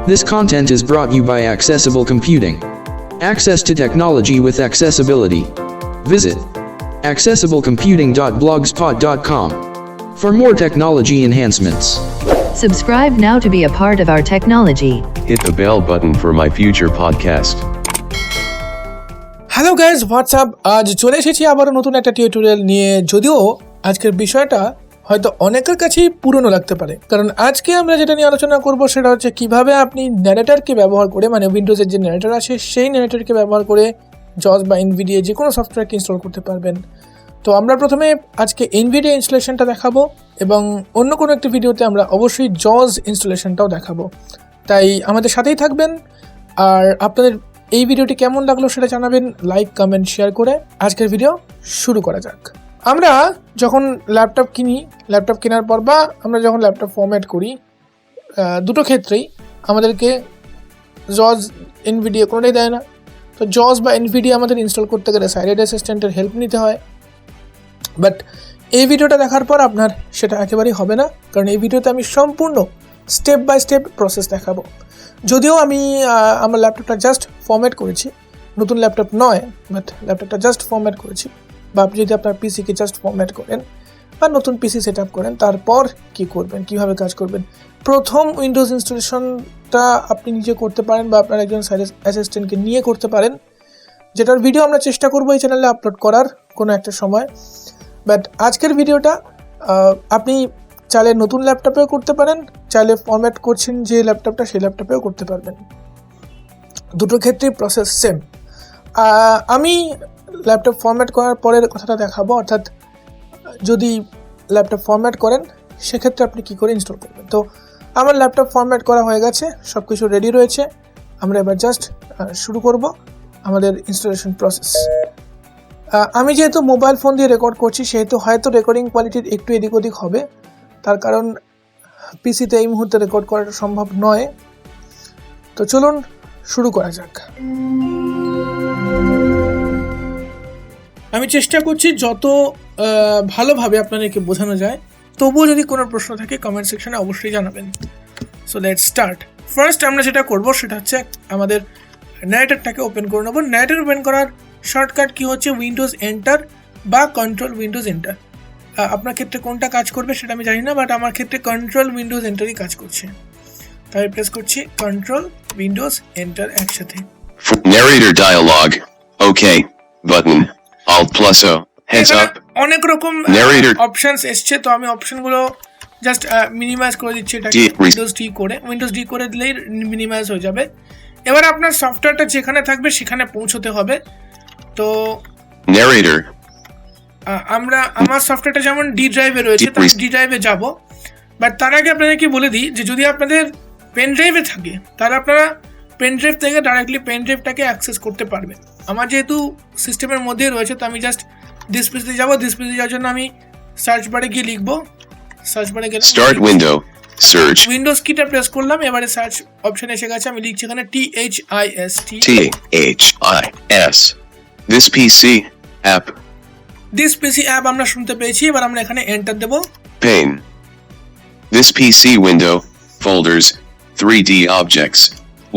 This content is brought you by Accessible Computing. Access to technology with accessibility. Visit accessiblecomputing.blogspot.com for more technology enhancements. Subscribe now to be a part of our technology. Hit the bell button for my future podcast. Hello guys, WhatsApp. আজ চলে এসেছি আবারও নতুন একটা tutorial নিয়ে। যদিও আজকের বিষয়টা হয়তো অনেকের কাছেই পুরনো লাগতে পারে, কারণ আজকে আমরা যেটা নিয়ে আলোচনা করব সেটা হচ্ছে কিভাবে আপনি ন্যারেটরকে ব্যবহার করে, মানে উইন্ডোজের যে ন্যারেটর আছে সেই ন্যারেটরকে ব্যবহার করে জজ বা এনভিডিএ যে কোনো সফটওয়্যারকে ইনস্টল করতে পারবেন। তো আমরা প্রথমে আজকে এনভিডিএ ইনস্টলেশনটা দেখাবো এবং অন্য কোনো একটি ভিডিওতে আমরা অবশ্যই জজ ইনস্টলেশনটাও দেখাবো। তাই আমাদের সাথেই থাকবেন। আর আপনাদের এই ভিডিওটি কেমন লাগলো সেটা জানাবেন লাইক, কমেন্ট, শেয়ার করে। আজকের ভিডিও শুরু করা যাক। আমরা যখন ল্যাপটপ কিনি, ল্যাপটপ কেনার পর বা আমরা যখন ল্যাপটপ ফরম্যাট করি, দুটো ক্ষেত্রেই আমাদেরকে জজ এনভিডিএ কোনোটাই দেয় না। তো জজ বা এনভিডিএ আমাদের ইনস্টল করতে গেলে সাইলেন্ট অ্যাসিস্ট্যান্টের হেল্প নিতে হয়। বাট এই ভিডিওটা দেখার পর আপনার সেটা একেবারেই হবে না, কারণ এই ভিডিওতে আমি সম্পূর্ণ স্টেপ বাই স্টেপ প্রসেস দেখাবো। যদিও আমি আমার ল্যাপটপটা জাস্ট ফরম্যাট করেছি, নতুন ল্যাপটপ নয়, বাট ল্যাপটপটা জাস্ট ফরম্যাট করেছি। বা আপনি যদি আপনার পিসিকে জাস্ট ফরম্যাট করেন বা নতুন পিসি সেট আপ করেন, তারপর কী করবেন, কীভাবে কাজ করবেন। প্রথম উইন্ডোজ ইনস্টলেশনটা আপনি নিজে করতে পারেন বা আপনার একজন সাইলেন্ট অ্যাসিস্ট্যান্টকে নিয়ে করতে পারেন, যেটার ভিডিও আমরা চেষ্টা করবো এই চ্যানেলে আপলোড করার কোনো একটা সময়। বাট আজকের ভিডিওটা আপনি চাইলে নতুন ল্যাপটপেও করতে পারেন, চাইলে ফরম্যাট করছেন যে ল্যাপটপটা সেই ল্যাপটপেও করতে পারবেন। দুটো ক্ষেত্রেই প্রসেস সেম। আমি ল্যাপটপ ফরম্যাট করার পরের কথাটা দেখাবো, অর্থাৎ যদি ল্যাপটপ ফরম্যাট করেন সেক্ষেত্রে আপনি কী করে ইনস্টল করবেন। তো আমার ল্যাপটপ ফরম্যাট করা হয়ে গেছে, সব কিছু রেডি রয়েছে। আমরা এবার জাস্ট শুরু করব আমাদের ইনস্টলেশন প্রসেস। আমি যেহেতু মোবাইল ফোন দিয়ে রেকর্ড করছি, সেহেতু হয়তো রেকর্ডিং কোয়ালিটির একটু এদিক ওদিক হবে, তার কারণ পিসিতে এই মুহূর্তে রেকর্ড করাটা সম্ভব নয়। তো চলুন শুরু করা যাক। আমি চেষ্টা করছি যত ভালোভাবে আপনাদেরকে বোঝানো যায়। তবুও যদি কোনো প্রশ্ন থাকে কমেন্ট সেকশনে অবশ্যই জানাবেন। So let's start. ফার্স্ট আমরা যেটা করব সেটা হচ্ছে আমাদের ন্যারেটরটাকে ওপেন করে নেব। ন্যারেটর ওপেন করার শর্টকাট কি হচ্ছে উইন্ডোজ এন্টার বা কন্ট্রোল উইন্ডোজ এন্টার। আপনার ক্ষেত্রে কোনটা কাজ করবে সেটা আমি জানি না, বাট আমার ক্ষেত্রে কন্ট্রোল উইন্ডোজ এন্টারই কাজ করছে। তাই প্রেস করছি কন্ট্রোল উইন্ডোজ এন্টার একসাথে। Narrator dialogue. Okay. Button. Alt plus O. Heads up. অনেক রকম Narrator অপশনস এসছে, তো আমি অপশনগুলো জাস্ট মিনিমাইজ করে দিচ্ছি। এটা উইন্ডোজ ডি করে দিলেই মিনিমাইজ হয়ে যাবে। এবার আপনার সফটওয়্যারটা যেখানে থাকবে সেখানে পৌঁছতে হবে। তো Narrator. আমার সফটওয়্যারটা যেমন ডি ড্রাইভে রয়েছে, তো আমি ডি ড্রাইভে যাব। বাট তার আগে আপনাদেরকে বলে দিই যে যদি আপনাদের পেন ড্রাইভে থাকে তাহলে আপনারা পেন ড্রাইভ থেকে ডাইরেক্টলি পেন ড্রাইভটাকে অ্যাক্সেস করতে পারবেন। আমার যেহেতু সিস্টেমের মধ্যেই রয়েছে, তো আমি জাস্ট ডিসপ্লেতে যাব। ডিসপ্লেতে যাওয়ার জন্য আমি সার্চ বারে গিয়ে লিখবো, সার্চ বারে গেলে Start window. Search. উইন্ডোজ কিটা প্রেস করলাম, এবারে সার্চ অপশন এসে গেছে। আমি লিখছি এখানে THIS. This PC app. This PC app আমরা শুনতে পেয়েছি। এবার আমরা এখানে এন্টার দেব। Pane. This PC window. Folders. 3D objects.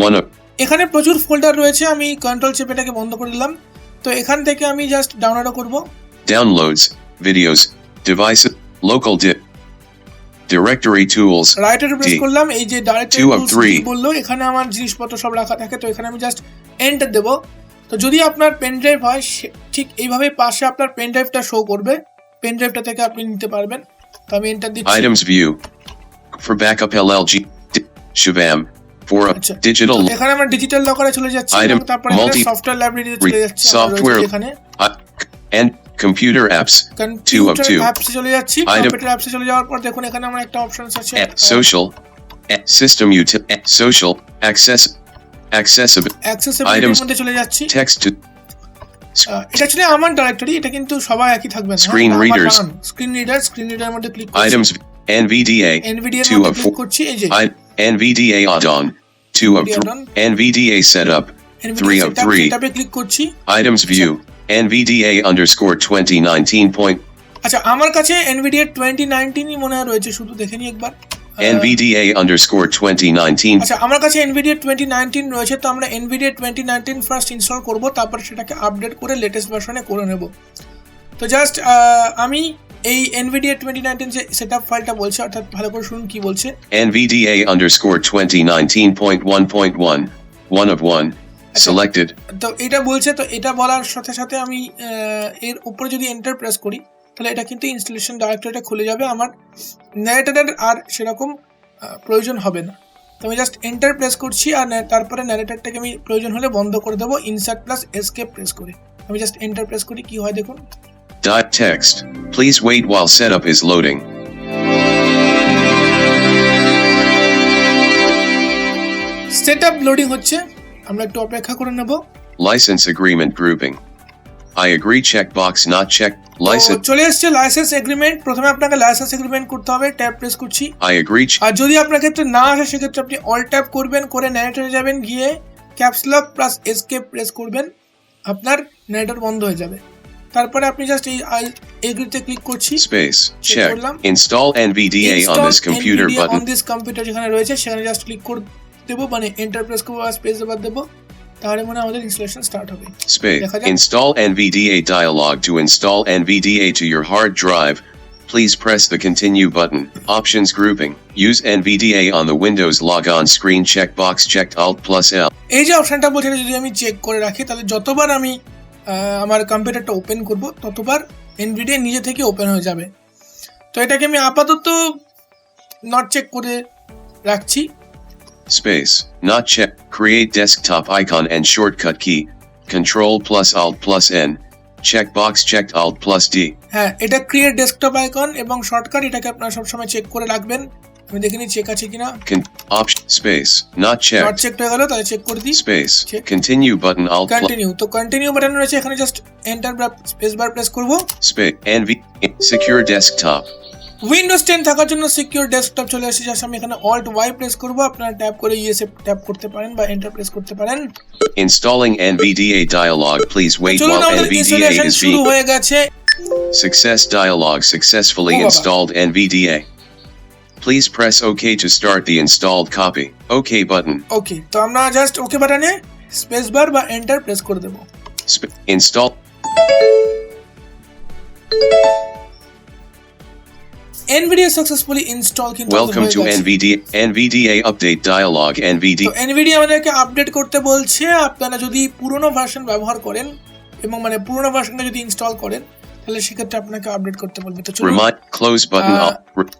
One of. এখানে প্রচুর ফোল্ডার রয়েছে, আমি কন্ট্রোল চেপে এটাকে বন্ধ করে দিলাম। তো এখান থেকে আমি জাস্ট ডাউনলোড করব। Downloads. Videos. Devices. Local directory tools. Writer press করলাম। এই যে ডাইরেক্টরি 2 of টুলস 3 বললো, এখানে আমার জিনিসপত্র সব রাখা থাকে। তো এখানে আমি জাস্ট এন্টার দেব। তো যদি আপনার পেন ড্রাইভ হয় ঠিক এইভাবে পাশে আপনার পেন ড্রাইভটা শো করবে, পেন ড্রাইভটা থেকে আপনি নিতে পারবেন। তো আমি এন্টার দিচ্ছি। Items view. For backup LLG. Shabam. For a digital. এখানে আমরা ডিজিটাল লকারে চলে যাচ্ছি। তারপরে সফটওয়্যার লাইব্রেরিতে চলে যাচ্ছি। Software. And computer apps. 2 of 2. অ্যাপসে চলে যাচ্ছি। কম্পিউটার অ্যাপসে চলে যাওয়ার পর দেখুন এখানে আমার একটা অপশন আছে social. System social. Accessible. Accessibility মধ্যে চলে যাচ্ছি। Text to. এটা ছিল আমার ডাইরেক্টরি, এটা কিন্তু সবাই একই থাকবে না। Screen-readers. স্ক্রিন-রিডার মধ্যে ক্লিক করছি। Items NVDA 2 of 4. করছি। এই যে NVDA add-on 2 of 3. NVDA setup 3 of 3. এটাতে ক্লিক করছি। Items view NVDA_2019. আচ্ছা, আমার কাছে NVDA 2019ই মনে হয় রয়েছে, শুধু দেখে নি একবার। NVDA_2019 আচ্ছা আমার কাছে NVDA 2019 রয়েছে, তো আমরা NVDA 2019 ফার্স্ট ইনস্টল করব, তারপর সেটাকে আপডেট করে লেটেস্ট ভার্সনে করে নেব। তো জাস্ট আমি এই NVDA 2019 যে সেটআপ ফাইলটা বলছে, অর্থাৎ ভালো করে শুনুন কি বলছে। NVDA_2019.1.1 1 of 1 selected। তো এটা বলছে, তো এটা বলার সাথে সাথে আমি এর উপরে যদি এন্টার প্রেস করি তাহলে এটা কিন্তু ইনস্টলেশন ডাইরেক্টরিটা খুলে যাবে, আমার ন্যারেটরের আর সেরকম প্রয়োজন হবে না। তো আমি জাস্ট এন্টার প্রেস করছি, আর তারপরে ন্যারেটরটাকে আমি প্রয়োজন হলে বন্ধ করে দেবো ইনসার্ট প্লাস এসকেপ প্রেস করে। আমি জাস্ট এন্টার প্রেস করি, কি হয় দেখুন। Text. Please wait while setup is loading. Setup loading হচ্ছে, আমরা একটু অপেক্ষা করে নেব। License agreement grouping. I agree checkbox not checked. License. চলে এসেছে লাইসেন্স এগ্রিমেন্ট। প্রথমে আপনাকে লাইসেন্স এগ্রিমেন্ট করতে হবে, ট্যাব প্রেস করছি। I agree. আর যদি আপনার ক্ষেত্রে না আসে সেক্ষেত্রে আপনি অল ট্যাব করবেন, করে ন্যারেটরে যাবেন, গিয়ে caps lock plus escape press করবেন, আপনার ন্যারেটর বন্ধ হয়ে যাবে। তারপরে আপনি জাস্ট এই এগ্রিতে ক্লিক করছি, Space. Check. Install NVDA on this computer button. on this computer যেখানে রয়েছে সেখানে জাস্ট ক্লিক করে দেব, মানে এন্টার প্রেস করব আর স্পেস বার দেব, তাহলে মানে আমাদের ইনস্টলেশন স্টার্ট হবে। Space. Install NVDA dialog. To install NVDA to your hard drive, please press the continue button. Options grouping. Use NVDA on the Windows logon screen checkbox checked Alt plus L. এই যে অপশনটা বলছে যদি আমি check করে রাখি, তাহলে যতবার আমি আমার কম্পিউটারটা ওপেন করব ততবার NVDA নিজে থেকে ওপেন হয়ে যাবে। তো এটাকে আমি আপাতত নট চেক করে রাখছি। Space. Not check. Create desktop icon and shortcut key. Control plus Alt plus N. Checkbox checked Alt plus D. হ্যাঁ, এটা ক্রিয়েট ডেস্কটপ আইকন এবং শর্টকাট, এটাকে আপনারা সবসময় চেক করে রাখবেন। আমি দেখিনি চেক আছে কিনা। Option space. Not checked. Not check হয়ে গেল, তাহলে চেক করে দিই। Space. Continue button Alt plus continue. তো কন্টিনিউ বাটন রয়েছে এখানে, just enter space bar press করব। Space. NV secure desktop. Windows 10 থাকার জন্য সিকিউর ডেস্কটপ চলে এসেছে, জাস্ট আমি এখানে অল্ট ওয়াই প্রেস করব, আপনারা ট্যাব করে ইএসএ ট্যাব করতে পারেন বা এন্টার প্রেস করতে পারেন। Installing NVDA dialog. Please wait while NVDA is শুরু being. হয়ে গেছে। Success dialog. Successfully installed NVDA. Please press OK to start the installed copy. OK button. ওকে, তো আমরা জাস্ট ওকে বাটনে স্পেস বার বা এন্টার প্রেস করে দেব। Install. NVDA successfully install কিন্তু Welcome to NVDA update dialog. তো NVDA. NVDA আমাদেরকে update করতে বলছে। আপনারা যদি পুরনো ভার্সন ব্যবহার করেন এবং মানে পুরনো ভার্সনটা যদি ইনস্টল করেন তাহলে সেক্ষেত্রে আপনাকে আপডেট করতে বলবে। তো চলুন Remind close button.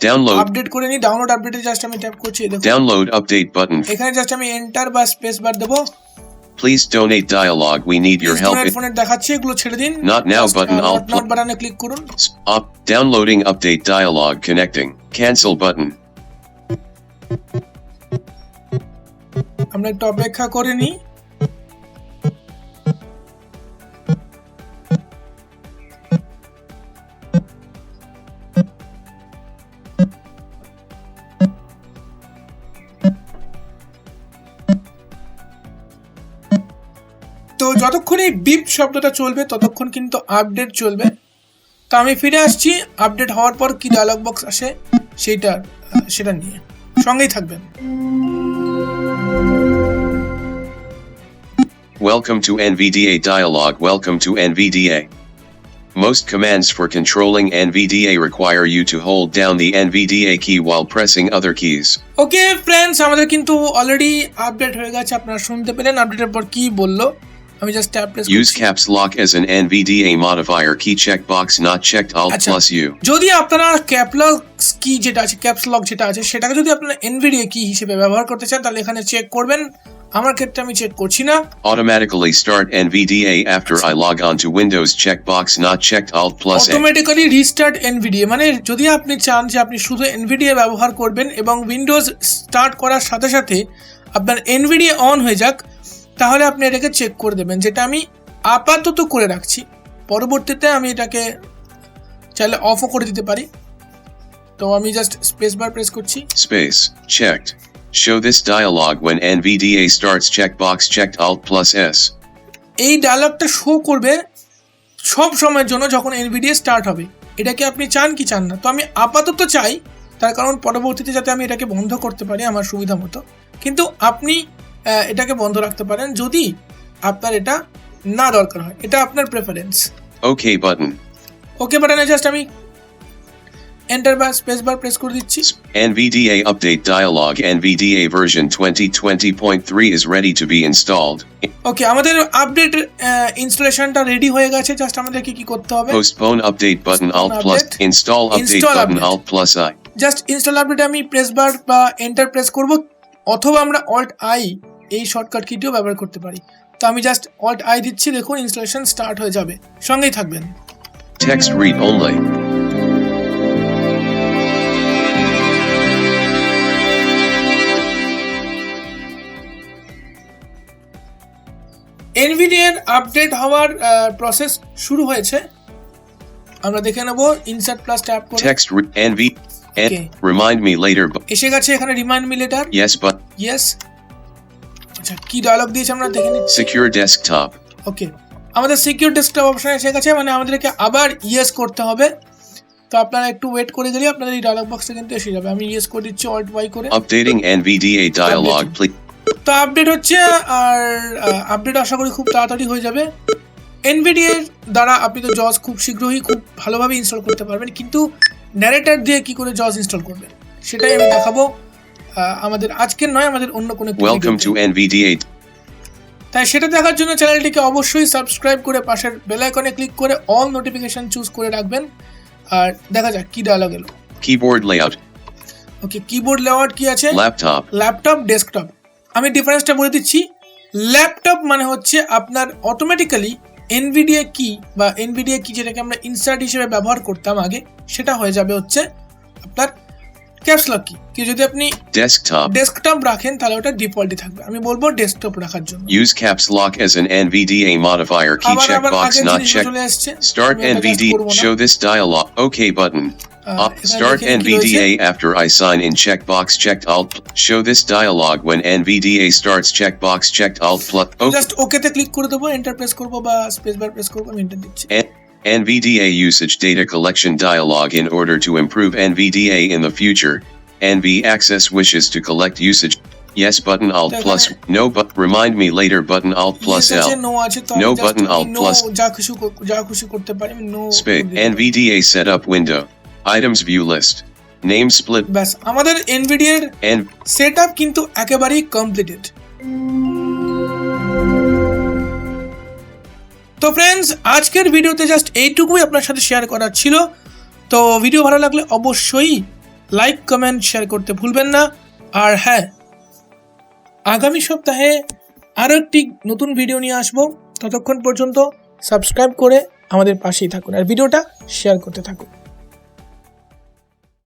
Download. Update করে নি। ডাউনলোড আপডেটে জাস্ট আমি ট্যাপ করছি, দেখুন Download update button. এখানে জাস্ট আমি এন্টার বা স্পেস বার দেব। Please donate dialog. We need your help. ফোনে দেখাচ্ছে, এগুলো ছেড়ে দিন। Not now button. Alt not বাটনে ক্লিক করুন। Downloading update dialog. Connecting. Cancel button. আমরা একটু অপেক্ষা করে নি। তো যতক্ষণ এই বিপ শব্দটা চলবে ততক্ষণ কিন্তু আপডেট চলবে। তো আমি ফিরে আসছি আপডেট হওয়ার পর কি ডায়লগ বক্স আসে সেটা নিয়ে, সঙ্গেই থাকবেন। Welcome to NVDA dialog. Welcome to NVDA. Most commands for controlling NVDA require you to hold down the NVDA key while pressing other keys. Okay friends, আমাদের কিন্তু অলরেডি আপডেট হয়ে গেছে, আপনারা শুনতে পেলেন আপডেটের পর কি বললো। আমি জাস্ট ট্যাব প্রেস করছি। Use caps lock as an NVDA modifier key checkbox not checked Alt plus U. যদি আপনারা ক্যাপলক কি যেটা আছে, ক্যাপস লক যেটা আছে সেটাকে যদি আপনারা NVDA কি হিসেবে ব্যবহার করতে চান তাহলে এখানে চেক করবেন। আমার ক্ষেত্রে আমি চেক করছি না। Automatically start NVDA after I log on to Windows checkbox not checked Alt plus A. Automatically restart NVDA, মানে যদি আপনি চান যে আপনি শুধু NVDA ব্যবহার করবেন এবং উইন্ডোজ স্টার্ট করার সাথে সাথে আপনার NVDA অন হয়ে যাক, তাহলে আপনি এটাকে চেক করে দেবেন, যেটা আমি আপাতত করে রাখছি। পরবর্তীতে আমি এটাকে চাইলে অফও করে দিতে পারি। তো আমি জাস্ট স্পেস বার প্রেস করছি। Space checked. Show this dialog when NVDA starts checkbox checked Alt plus S. এই ডায়লগটা শো করবে সব সময়ের জন্য যখন NVDA স্টার্ট হবে। এটাকে আপনি চান কি চান না? তো আমি আপাতত চাই তার কারণ পরবর্তীতে যাতে আমি এটাকে বন্ধ করতে পারি আমার সুবিধা মতো। কিন্তু আপনি এটাকে বন্ধ রাখতে পারেন যদি আপনার এটা না দরকার হয়, এটা আপনার প্রেফারেন্স। ওকে বাটন, ওকে বাটনে জাস্ট আমি এন্টার বা স্পেস বার প্রেস করে দিচ্ছি। NVDA update dialog, NVDA version 2020.3 is ready to be installed. ওকে, আমাদের আপডেট ইনস্টলেশনটা রেডি হয়ে গেছে। জাস্ট আমাদেরকে কি করতে হবে, Postpone update button Alt plus install update button Alt plus I. Just install update আমি প্রেস বার বা এন্টার প্রেস করব, অথবা আমরা Alt I এই শর্টকাট কিটিও ব্যবহার করতে পারি। তো আমি জাস্ট Alt I দিচ্ছি, দেখুন ইনস্টলেশন স্টার্ট হয়ে যাবে। সঙ্গেই থাকবেন। Text read only. NVDA update হওয়ার প্রসেস শুরু হয়েছে। আমরা দেখে নেব ইনসার্ট প্লাস ট্যাব করে। Text NV Okay. remind me later. এসে গেছে এখানে remind me letter. Yes but yes. আচ্ছা, কি ডায়লগ দিয়েছে আমরা দেখে নিচ্ছি। secure desktop. ওকে, আমাদের সিকিউর ডেস্কটপ অপশন এসে গেছে, মানে আমাদেরকে আবার ইয়েস করতে হবে। তো আপনারা একটু ওয়েট করে গেলে আপনাদের এই ডায়লগ বক্সটা কিন্তু এসে যাবে। আমি ইয়েস করে দিচ্ছি Alt Y করে। Updating NVDA dialog, please. তো আপডেট হচ্ছে, আর আপডেট আশা করি খুব তাড়াতাড়ি হয়ে যাবে। NVDA দ্বারা আপনি তো জজ খুব শীঘ্রই খুব ভালোভাবে ইনস্টল করতে পারবেন, কিন্তু ন্যারেটর দিয়ে কি করে জজ ইনস্টল করবেন সেটাই আমি দেখাবো আমাদের আজকের নয়, আমাদের অন্য কোনো Welcome to NVDA. তাই সেটা দেখার জন্য চ্যানেলটিকে অবশ্যই সাবস্ক্রাইব করে পাশের বেল আইকনে ক্লিক করে অল নোটিফিকেশন চুজ করে রাখবেন। আর দেখা যাক কি ডায়লগ এলো। Keyboard layout. ওকে, কিবোর্ড লেআউট কি আছে? Laptop. Laptop, desktop. আমি ডিফারেন্সটা বলে দিচ্ছি। ল্যাপটপ মানে হচ্ছে আপনার অটোমেটিক্যালি NVDA কি বা NVDA কি যেটাকে আমরা ইনসার্ট হিসেবে ব্যবহার করতাম আগে, সেটা হয়ে যাবে হচ্ছে আপনার ক্যাপস লক কি যদি আপনি ডেস্কটপ রাখেন তাহলে ওটা ডিফল্টই থাকবে। আমি বলবো ডেস্কটপ রাখার জন্য Use caps lock as an NVDA modifier key checkbox not checked. Start NVDA. Show this dialog. Okay button. Start NVDA after I sign in checkbox checked Alt. Show this dialog when NVDA starts checkbox checked Alt plus. Just okay তে click করে দেব, enter press করব বা space বার press করব, আমি enter দিচ্ছি। NVDA usage data collection dialog. In order to improve NVDA in the future, NV Access wishes to collect usage. Yes button Alt plus. No but remind me later button Alt plus L. No button Alt plus. যা খুশি করতে পারি আমি no. NVDA setup window. Items view list. Name split. বাস, আমাদের NVDA এর setup কিন্তু একেবারেই কমপ্লিটেড। তো ফ্রেন্ডস, আজকের ভিডিওতে জাস্ট এইটুকুই আপনার সাথে শেয়ার করার ছিল। তো ভিডিও ভালো লাগলে অবশ্যই লাইক, কমেন্ট, শেয়ার করতে ভুলবেন না। আর হ্যাঁ, আগামী সপ্তাহে আরও একটি নতুন ভিডিও নিয়ে আসবো। ততক্ষণ পর্যন্ত সাবস্ক্রাইব করে আমাদের পাশেই থাকুন আর ভিডিওটা শেয়ার করতে থাকুন।